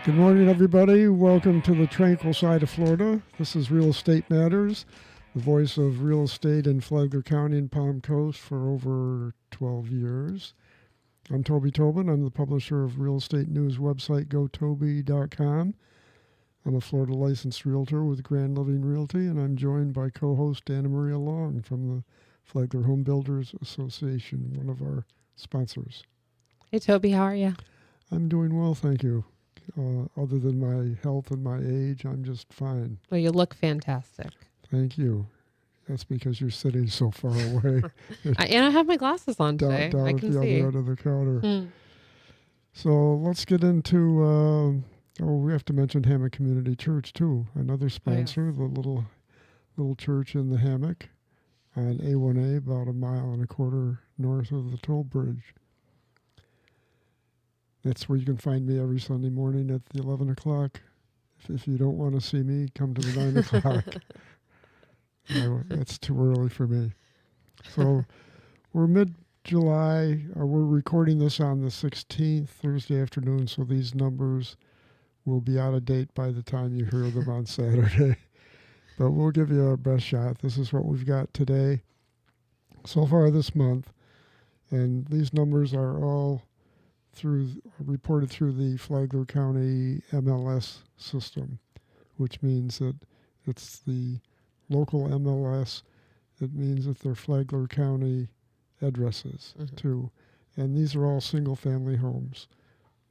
Good morning, everybody. Welcome to the tranquil side of Florida. This is Real Estate Matters, the voice of real estate in Flagler County and Palm Coast for over 12 years. I'm Toby Tobin. I'm the publisher of real estate news website gotoby.com. I'm a Florida licensed realtor with Grand Living Realty, and I'm joined by co-host Anna Maria Long from the Flagler Home Builders Association, one of our sponsors. Hey, Toby, how are you? I'm doing well, thank you. Other than my health and my age, I'm just fine. Well, you look fantastic. Thank you. That's because you're sitting so far away. And I have my glasses on today. down I at can the see. other end of the counter. So let's get into, we have to mention Hammock Community Church too, another sponsor, the little church in the Hammock on A1A, about a mile and a quarter north of the toll bridge. That's where you can find me every Sunday morning at the 11 o'clock. If you don't want to see me, come to the 9 o'clock. It's too early for me. So we're mid-July. We're recording this on the 16th, Thursday afternoon, so these numbers will be out of date by the time you hear them on Saturday. But we'll give you our best shot. This is what we've got today so far this month. And these numbers are all reported through the Flagler County MLS system, which means that it's the local MLS. It means that they're Flagler County addresses too. And these are all single-family homes,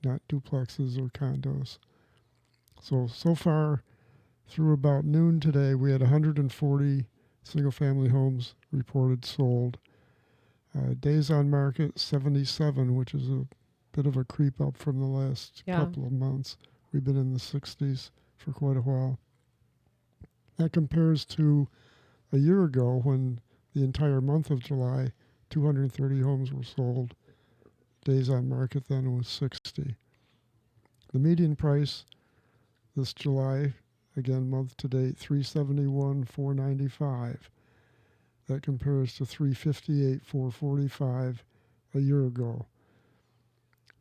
not duplexes or condos. So far, through about noon today, we had 140 single-family homes reported sold. Days on market, 77, which is a bit of a creep up from the last couple of months. We've been in the 60s for quite a while. That compares to a year ago when the entire month of July, 230 homes were sold. Days on market then was 60. The median price this July, again month to date, $371,495. That compares to $358,445 a year ago.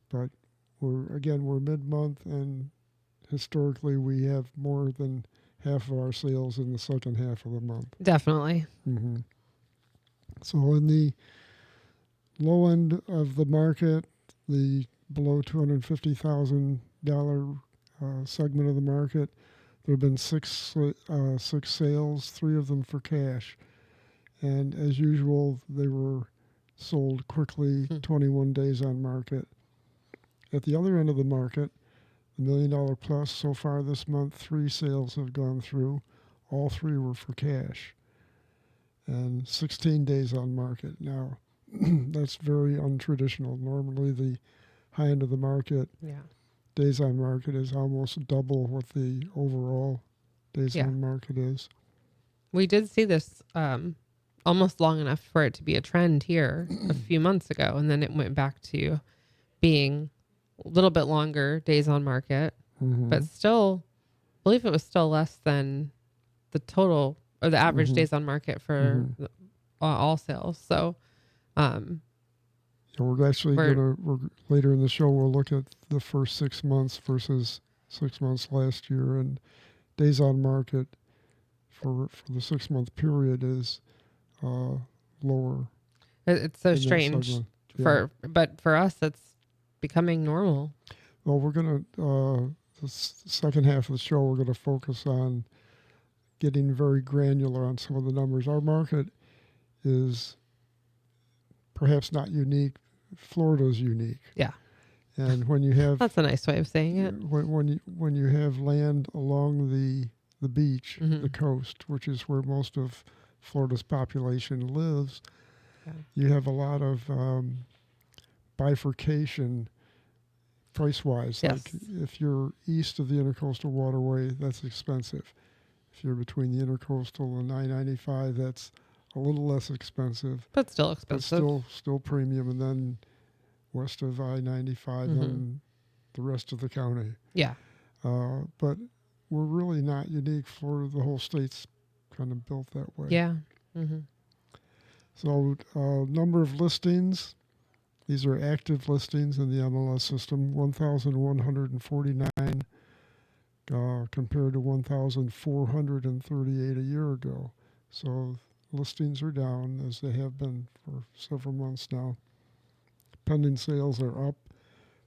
But we're mid-month, and historically we have more than half of our sales in the second half of the month. Definitely. Mm-hmm. So in the low end of the market, the below $250,000 segment of the market, there have been six sales, 3 of them for cash. And as usual, they were sold quickly, 21 days on market. At the other end of the market, the $1 million plus, so far this month, 3 sales have gone through. All 3 were for cash. And 16 days on market. Now, that's very untraditional. Normally, the high end of the market, days on market, is almost double what the overall days on market is. We did see this almost long enough for it to be a trend here a few months ago, and then it went back to being a little bit longer days on market, but still, I believe it was still less than the total or the average days on market for all sales. So, we're actually later in the show, we'll look at the first 6 months versus 6 months last year, and days on market for the 6-month period is lower. It's so strange but for us, it's becoming normal. Well, we're going to, the second half of the show, we're going to focus on getting very granular on some of the numbers. Our market is perhaps not unique. Florida's unique. Yeah. And when you have... That's a nice way of saying it. When you have land along the beach, the coast, which is where most of Florida's population lives, you have a lot of bifurcation price-wise. Yes. Like if you're east of the Intercoastal Waterway, that's expensive. If you're between the Intercoastal and I-95, that's a little less expensive. But still expensive. But still premium. And then west of I-95 and the rest of the county. Yeah. But we're really not unique. For the whole state's kind of built that way. Yeah. So number of listings, These are active listings in the MLS system, 1,149 compared to 1,438 a year ago. So listings are down as they have been for several months now. Pending sales are up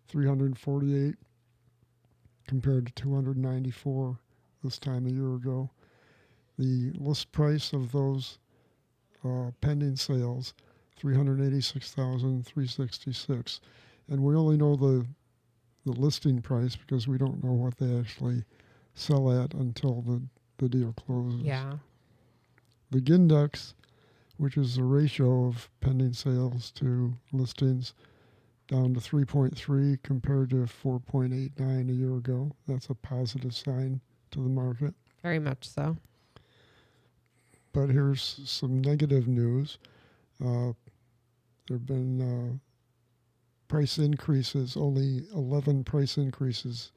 348 compared to 294 this time a year ago. The list price of those pending sales, 386,366, and we only know the listing price because we don't know what they actually sell at until the deal closes. Yeah. The Gindex, which is the ratio of pending sales to listings, down to 3.3 compared to 4.89 a year ago. That's a positive sign to the market. Very much so. But here's some negative news. There have been price increases, only 11 price increases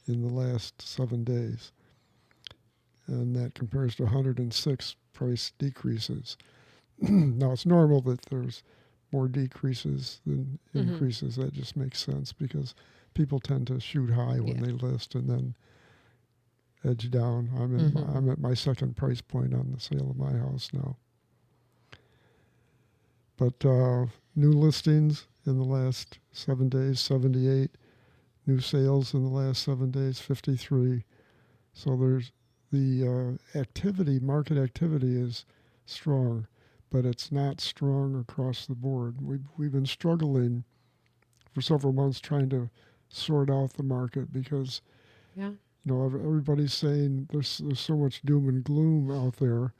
in the last 7 days. And that compares to 106 price decreases. Now, it's normal that there's more decreases than increases. That just makes sense because people tend to shoot high when they list and then edge down. I'm at my second price point on the sale of my house now. But new listings in the last 7 days, 78. New sales in the last 7 days, 53. So there's the market activity is strong, but it's not strong across the board. We've been struggling for several months trying to sort out the market because everybody's saying there's so much doom and gloom out there,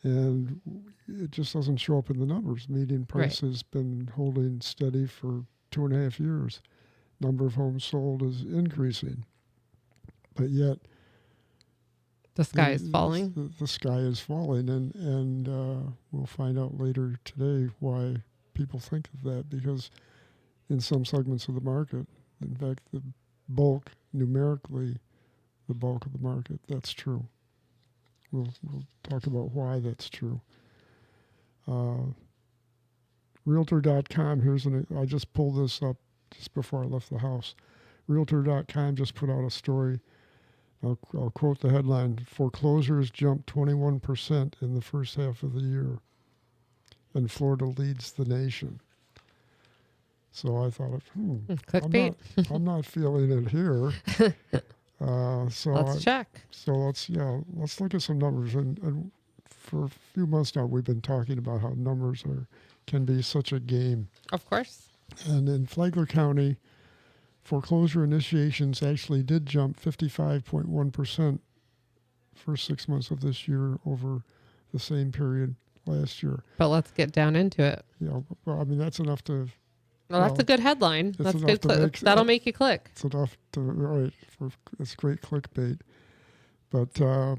and it just doesn't show up in the numbers. Median price has been holding steady for 2.5 years. Number of homes sold is increasing, but yet the sky is falling. The sky is falling, and we'll find out later today why people think of that, because in some segments of the market, in fact, numerically, the bulk of the market, that's true. We'll talk about why that's true. Realtor.com, I just pulled this up just before I left the house. Realtor.com just put out a story. I'll quote the headline: foreclosures jumped 21% in the first half of the year, and Florida leads the nation. So I thought, clickbait. I'm not feeling it here. Let's check. So let's look at some numbers. And for a few months now, we've been talking about how numbers can be such a game. Of course. And in Flagler County, foreclosure initiations actually did jump 55.1% first 6 months of this year over the same period last year. But let's get down into it. Yeah, well, I mean, that's enough to... Well, that's a good headline. That's good. That'll make you click. It's enough to, it's great clickbait. But the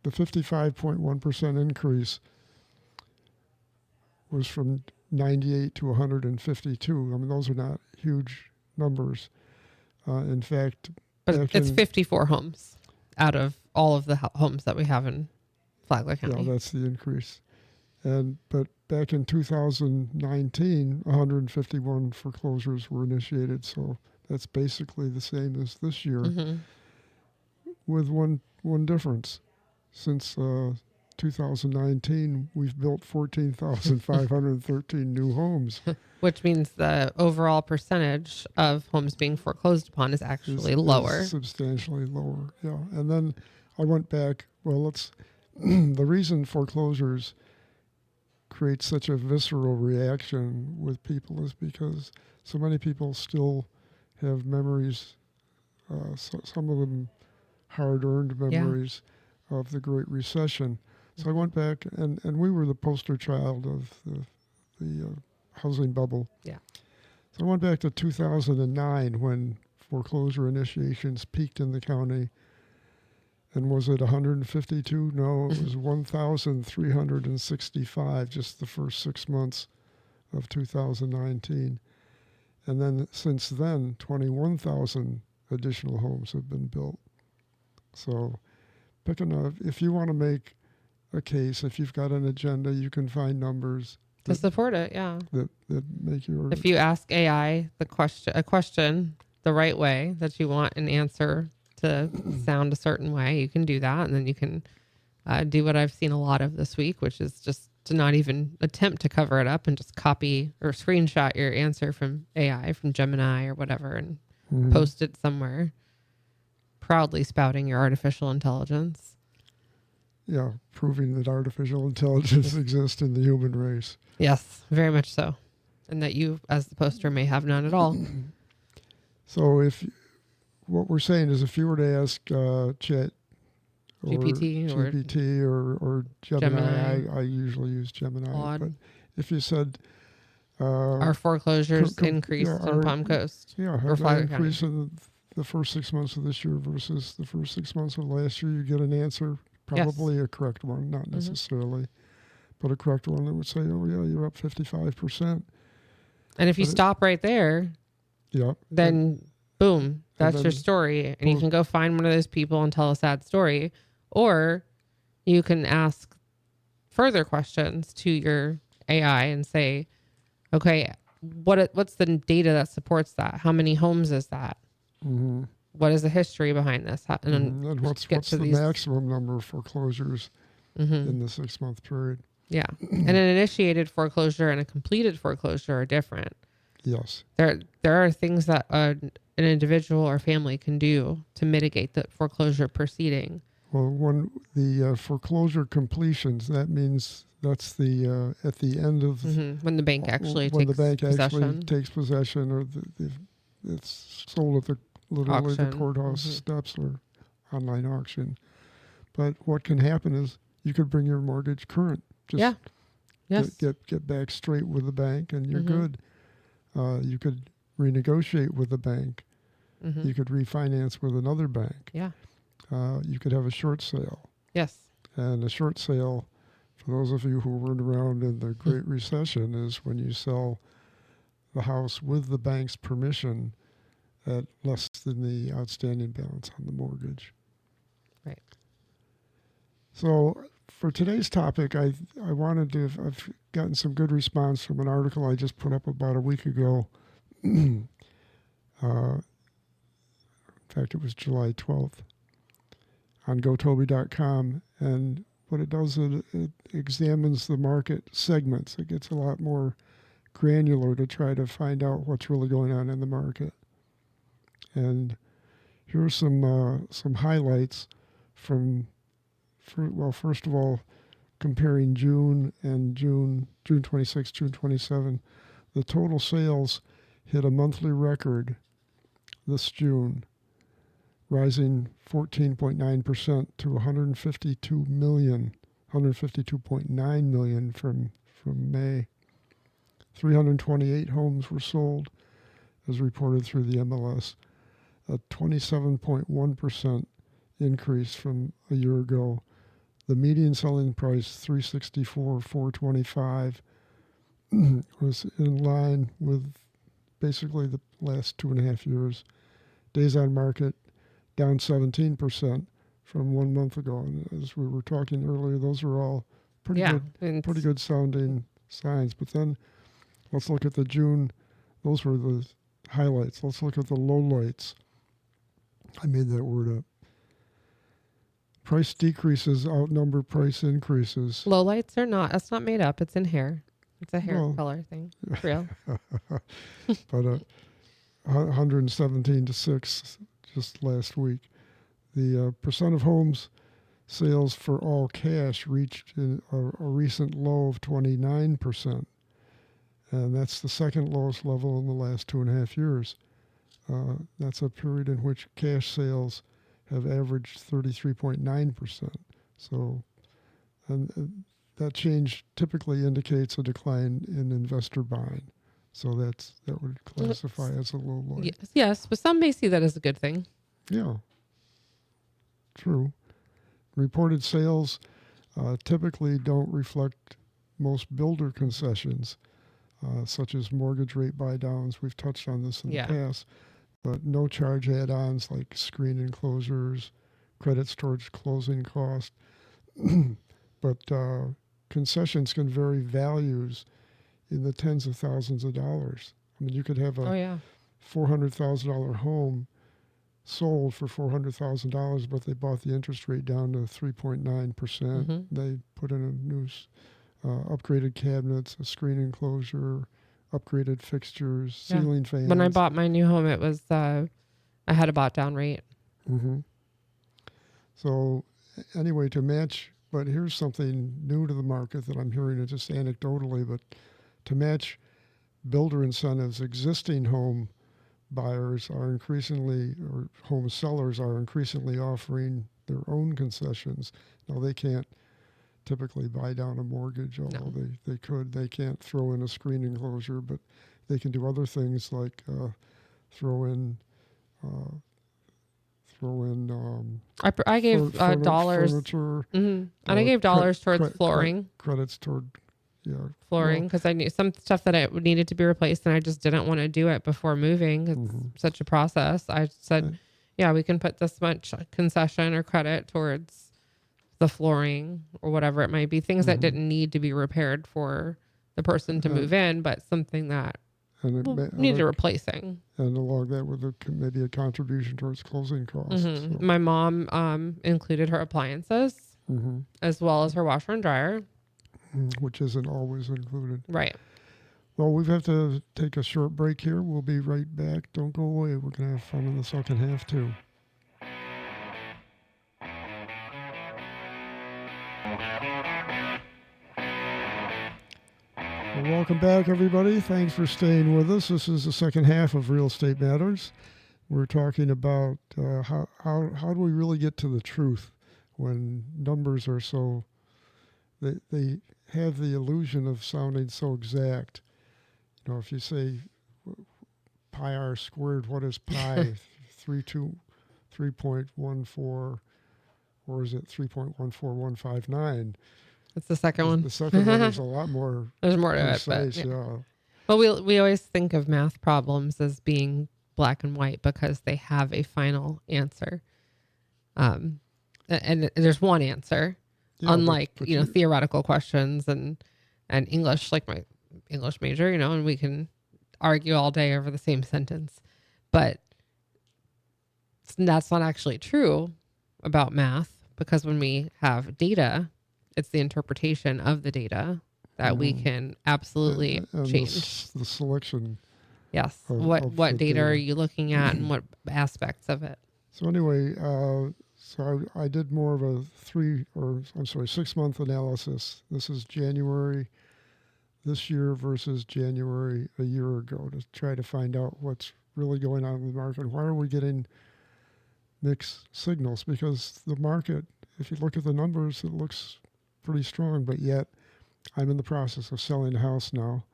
55.1% increase was from 98 to 152. I mean, those are not huge numbers. In fact... But it's 54 homes out of all of the homes that we have in Flagler County. Yeah, that's the increase. But back in 2019, 151 foreclosures were initiated. So that's basically the same as this year, with one difference. Since 2019, we've built 14,513 new homes. Which means the overall percentage of homes being foreclosed upon is actually lower. Is substantially lower, yeah. And then I went back, the reason foreclosures create such a visceral reaction with people is because so many people still have memories, some of them hard-earned memories of the Great Recession. So I went back, and we were the poster child of the housing bubble. Yeah. So I went back to 2009 when foreclosure initiations peaked in the county. And was it 152? No, it was 1,365 just the first 6 months of 2019. And then since then, 21,000 additional homes have been built. So if you want to make a case, if you've got an agenda, you can find numbers. to support it. Yeah. that make your If you ask AI a question the right way that you want an answer to sound a certain way, you can do that, and then you can do what I've seen a lot of this week, which is just to not even attempt to cover it up and just copy or screenshot your answer from AI, from Gemini or whatever, and post it somewhere, proudly spouting your artificial intelligence. yeah, proving that artificial intelligence exists in the human race. Yes, very much so. And that you, as the poster, may have none at all. So what we're saying is if you were to ask Chat or GPT or Gemini. I usually use Gemini. Claude. But if you said... our foreclosures increased in Palm Coast. Yeah, have that increase in the first 6 months of this year versus the first 6 months of last year, you get an answer, probably a correct one, not necessarily, but a correct one that would say, oh, yeah, you're up 55%. And if you stop right there, then boom, that's your story. And you can go find one of those people and tell a sad story. Or you can ask further questions to your AI and say, okay, what's the data that supports that? How many homes is that? Mm-hmm. What is the history behind this? And what's the maximum number of foreclosures in the 6 month period? Yeah. And an initiated foreclosure and a completed foreclosure are different. Yes. There are things that an individual or family can do to mitigate the foreclosure proceeding. Well, when the foreclosure completions, that means that's the at the end of when the bank actually takes possession, or it's sold at the literally the courthouse steps or online auction. But what can happen is you could bring your mortgage current. Just get back straight with the bank, and you're good. You could renegotiate with the bank. You could refinance with another bank. Yeah. You could have a short sale. Yes. And a short sale, for those of you who weren't around in the Great Recession, is when you sell the house with the bank's permission at less than the outstanding balance on the mortgage. Right. So for today's topic, I've gotten some good response from an article I just put up about a week ago. In fact, it was July 12th. On gotoby.com, and what it does is it examines the market segments. It gets a lot more granular to try to find out what's really going on in the market. And here are some highlights first of all, comparing June 26, June 27. The total sales hit a monthly record this June, rising 14.9% to 152.9 million from May. 328 homes were sold, as reported through the MLS, a 27.1% increase from a year ago. The median selling price, $364,425, was in line with basically the last 2.5 years. Days on market down 17% from 1 month ago. And as we were talking earlier, those are all pretty good sounding signs. But then let's look at the June. Those were the highlights. Let's look at the lowlights. I made that word up. Price decreases outnumber price increases. Lowlights are not. That's not made up. It's in hair. It's a hair color thing. It's real. But 117 to 6 just last week. The percent of homes sales for all cash reached a recent low of 29%. And that's the second lowest level in the last 2.5 years. That's a period in which cash sales have averaged 33.9%. So, and that change typically indicates a decline in investor buying. So that would classify as a low light. Yes, but some may see that as a good thing. Yeah, true. Reported sales typically don't reflect most builder concessions, such as mortgage rate buy-downs. We've touched on this in the past. But no charge add-ons like screen enclosures, credits towards closing cost. But concessions can vary values in the tens of thousands of dollars. I mean, you could have Oh a yeah. $400,000 home sold for $400,000, but they bought the interest rate down to 3.9%. hmm They put in a new upgraded cabinets, a screen enclosure, upgraded fixtures, Yeah. ceiling fans. When I bought my new home, it was I had a bought down rate. hmm So anyway, to match, but here's something new to the market that I'm hearing it just anecdotally, but to match builder incentives, existing home buyers are increasingly, or home sellers are increasingly offering their own concessions. Now they can't typically buy down a mortgage, although No. they could. They can't throw in a screen enclosure, but they can do other things like throw in uh, I gave dollars, furniture, and I gave dollars towards flooring. credits toward, yeah. Flooring, because I knew some stuff that it needed to be replaced, and I just didn't want to do it before moving. It's such a process. I said, Right. yeah, we can put this much concession or credit towards the flooring or whatever it might be. Things that didn't need to be repaired for the person to move in, but something that needed replacing. And along that with maybe a contribution towards closing costs. So. My mom included her appliances as well as her washer and dryer. Which isn't always included. Right. Well, we have to take a short break here. We'll be right back. Don't go away. We're going to have fun in the second half, too. Well, welcome back, everybody. Thanks for staying with us. This is the second half of Real Estate Matters. We're talking about how do we really get to the truth when numbers are so... They have the illusion of sounding so exact. You know, if you say pi r squared, what is pi? 3.14, or is it 3.14159? That's the second one. The second one is a lot more There's more to precise. it, but Yeah. Well, we always think of math problems as being black and white because they have a final answer. And there's one answer. Yeah, Unlike but theoretical questions and English, like my English major, and we can argue all day over the same sentence, but that's not actually true about math, because when we have data, it's the interpretation of the data that we can absolutely and change. the selection. Yes. of What the data are you looking at and what aspects of it? So anyway, so I did more of a 6-month analysis. This is January this year versus January a year ago, to try to find out what's really going on in the market. Why are we getting mixed signals? Because the market, if you look at the numbers, it looks pretty strong, but yet I'm in the process of selling a house now.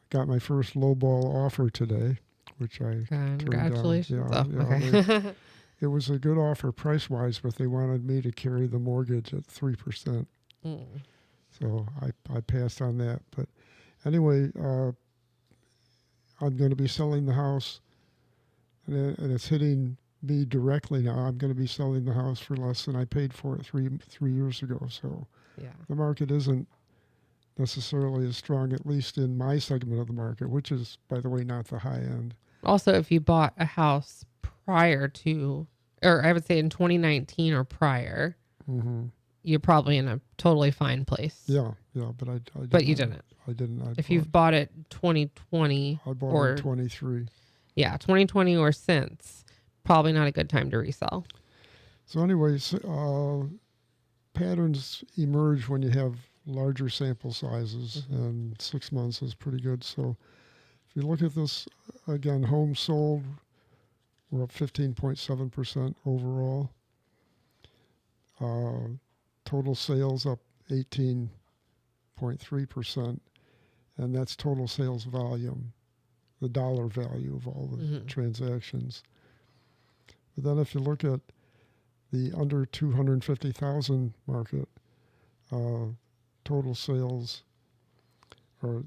Got my first lowball offer today, which I Congratulations. turned down. Okay. It was a good offer price-wise, but they wanted me to carry the mortgage at 3%. So I passed on that. But anyway, I'm going to be selling the house, and it's hitting me directly now. I'm going to be selling the house for less than I paid for it three years ago. So the market isn't necessarily as strong, at least in my segment of the market, which is, by the way, not the high end. Also, if you bought a house prior to, or I would say in 2019 or prior, you're probably in a totally fine place. Yeah, but I didn't. But you didn't. I didn't. If you've bought it 2020 I bought or it in 23. Yeah, 2020 or since, probably not a good time to resell. So anyways, patterns emerge when you have larger sample sizes, and 6 months is pretty good. So if you look at this, again, homes sold, we're up 15.7% overall. Total sales up 18.3%, and that's total sales volume, the dollar value of all the transactions. But then if you look at the under 250,000 market, total sales, or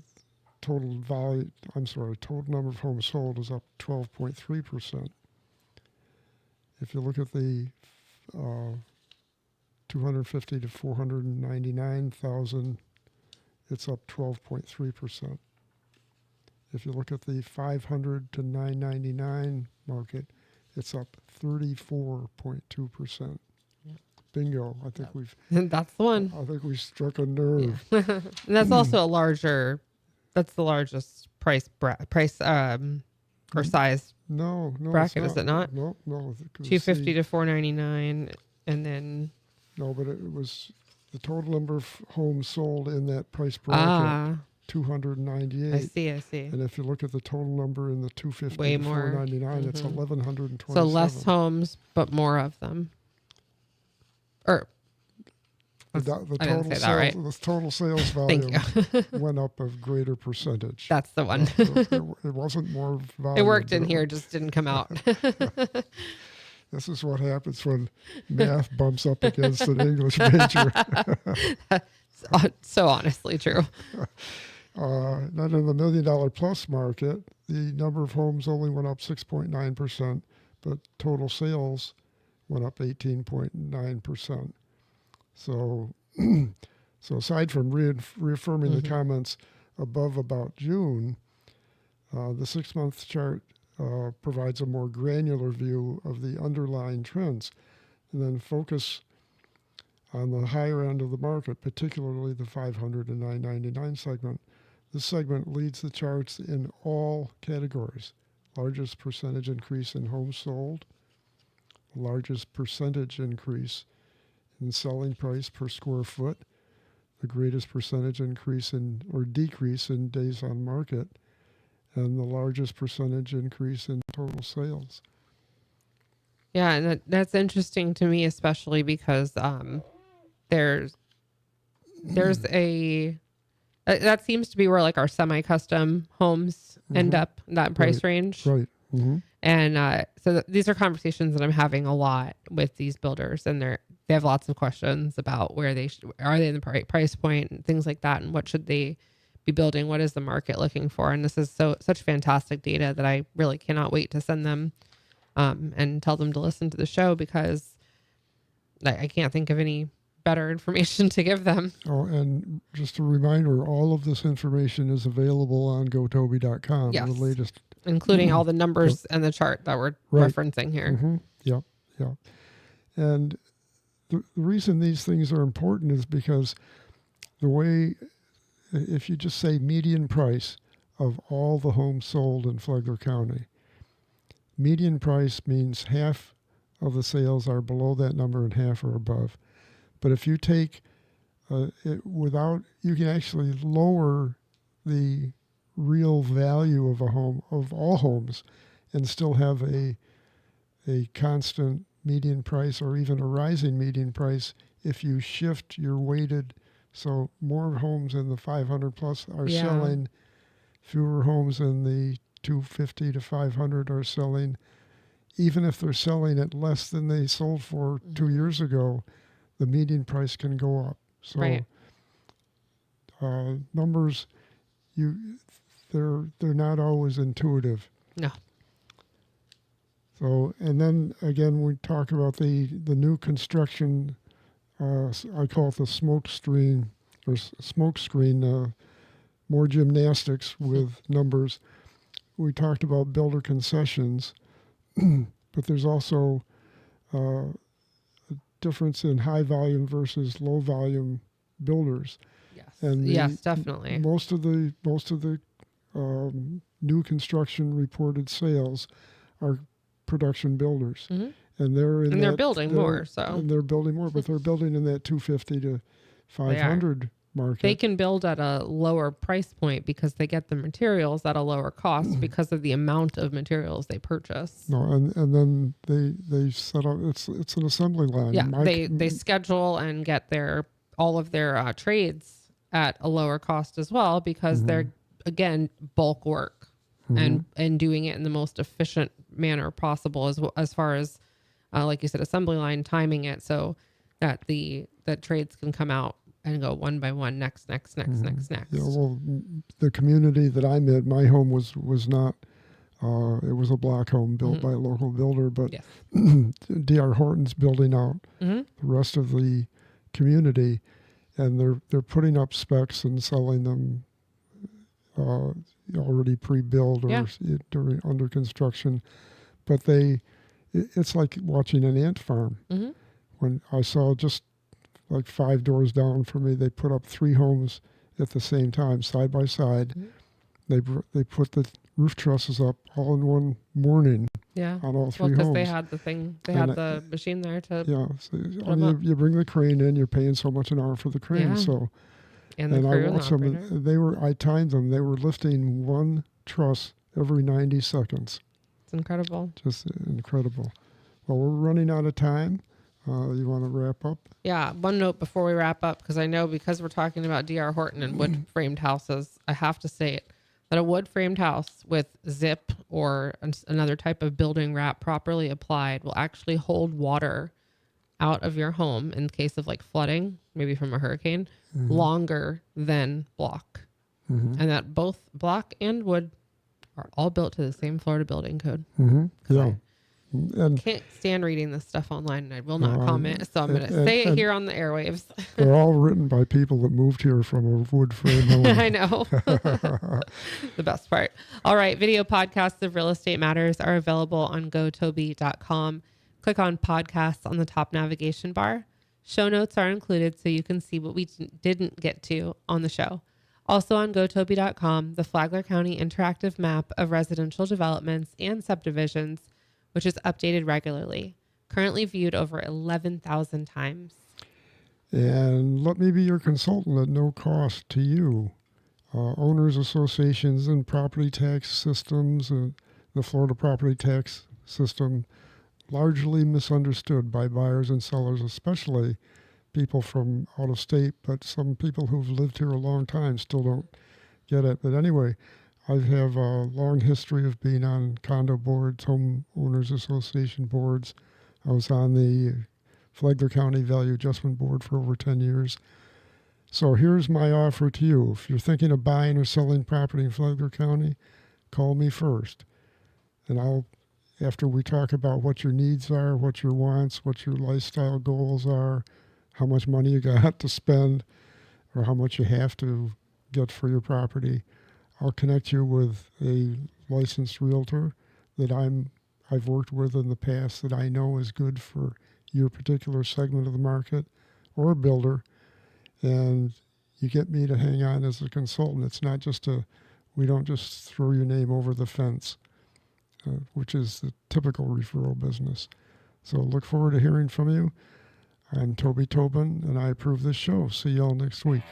total number of homes sold is up 12.3%. If you look at the 250 to 499,000 it's up 12.3%. If you look at the 500 to 999 market, it's up 34.2%. Yep. Bingo! I think That's the one. I think we struck a nerve. Yeah. And that's also a larger. That's the largest price or size No, bracket, it's is it not? No. 250 to 499, and then No, but it was the total number of homes sold in that price bracket. 298. I see. And if you look at the total number in the 250 Way to more. 499, it's 1,127. So less homes, but more of them. Or The I total didn't say that sales, right. the total sales Thank volume you. went up a greater percentage. That's the one. It wasn't more volume. It worked in here, just didn't come out. This is what happens when math bumps up against an English major. So honestly true. Then in the $1 million plus market, the number of homes only went up 6.9%, but total sales went up 18.9%. So, so aside from reaffirming the comments above about June, the 6-month chart provides a more granular view of the underlying trends, and then focus on the higher end of the market, particularly the 500 and 999 segment. This segment leads the charts in all categories. Largest percentage increase in homes sold, largest percentage increase in selling price per square foot, the greatest percentage increase in or decrease in days on market, and the largest percentage increase in total sales. Yeah, and that's interesting to me, especially because there's a that seems to be where like our semi-custom homes end up in that price range. Right. Mm-hmm. And so these are conversations that I'm having a lot with these builders, and they have lots of questions about where are they in the right price point and things like that, and what should they be building, what is the market looking for. And this is such fantastic data that I really cannot wait to send them and tell them to listen to the show, because I can't think of any better information to give them. Oh, and just a reminder, all of this information is available on gotoby.com. Yes. The latest, including all the numbers and the chart that we're referencing here. Mm-hmm. Yep. And the reason these things are important is because the way, if you just say median price of all the homes sold in Flagler County, median price means half of the sales are below that number and half are above. But if you take it without, you can actually lower the real value of a home, of all homes, and still have a constant median price or even a rising median price if you shift your weighted. So more homes in the 500 plus are selling, fewer homes in the 250 to 500 are selling. Even if they're selling at less than they sold for 2 years ago, the median price can go up. So numbers, they're not always intuitive. No. So, and then again, we talk about the new construction. I call it the smoke screen, more gymnastics with numbers. We talked about builder concessions, but there's also difference in high volume versus low volume builders. Yes. And yes, definitely. Most of the new construction reported sales are production builders, and they're building more. And they're building more, but they're building in that 250 to 500 market. They can build at a lower price point because they get the materials at a lower cost because of the amount of materials they purchase. No, and then they set up. It's an assembly line. Yeah, they schedule and get all of their trades at a lower cost as well, because they're again bulk work and doing it in the most efficient manner possible as far as like you said, assembly line, timing it so that the trades can come out and go one by one, next. Yeah, well, the community that I'm in, my home was not, it was a block home built by a local builder, but D.R. Horton's building out the rest of the community. and they're putting up specs and selling them already pre-built or Yeah. during under construction. But it's like watching an ant farm. Mm-hmm. When I saw just like 5 doors down from me, they put up 3 homes at the same time, side by side. Mm-hmm. They put the roof trusses up all in one morning Yeah. on all Well, 3 because they homes. had they And had the machine there to yeah, so, put I them mean, up. you bring the crane in, you're paying so much an hour for the crane. Yeah. So, And the and I crew and the watched them. operator. I timed them. They were lifting 1 truss every 90 seconds. It's incredible. Just incredible. Well, we're running out of time. You want to wrap up? Yeah. One note before we wrap up, because I know because we're talking about D.R. Horton and wood framed houses, I have to say it that a wood framed house with zip or another type of building wrap properly applied will actually hold water out of your home in case of like flooding, maybe from a hurricane, longer than block. Mm-hmm. And that both block and wood are all built to the same Florida building code. Mm-hmm. Yeah. I And can't stand reading this stuff online, and I will not No, comment. So I'm going to say it and here on the airwaves. they're all written by people that moved here from a wood frame home. I know. The best part. All right. Video podcasts of Real Estate Matters are available on gotoby.com. Click on podcasts on the top navigation bar. Show notes are included so you can see what we didn't get to on the show. Also on gotoby.com, the Flagler County interactive map of residential developments and subdivisions, which is updated regularly, currently viewed over 11,000 times. And let me be your consultant at no cost to you. Owners associations and property tax systems, the Florida property tax system, largely misunderstood by buyers and sellers, especially people from out of state, but some people who've lived here a long time still don't get it. But anyway, I have a long history of being on condo boards, homeowners association boards. I was on the Flagler County Value Adjustment Board for over 10 years. So here's my offer to you. If you're thinking of buying or selling property in Flagler County, call me first. And after we talk about what your needs are, what your wants, what your lifestyle goals are, how much money you got to spend, or how much you have to get for your property, I'll connect you with a licensed realtor that I've worked with in the past that I know is good for your particular segment of the market, or a builder. And you get me to hang on as a consultant. It's not just we don't just throw your name over the fence, which is the typical referral business. So look forward to hearing from you. I'm Toby Tobin, and I approve this show. See y'all next week.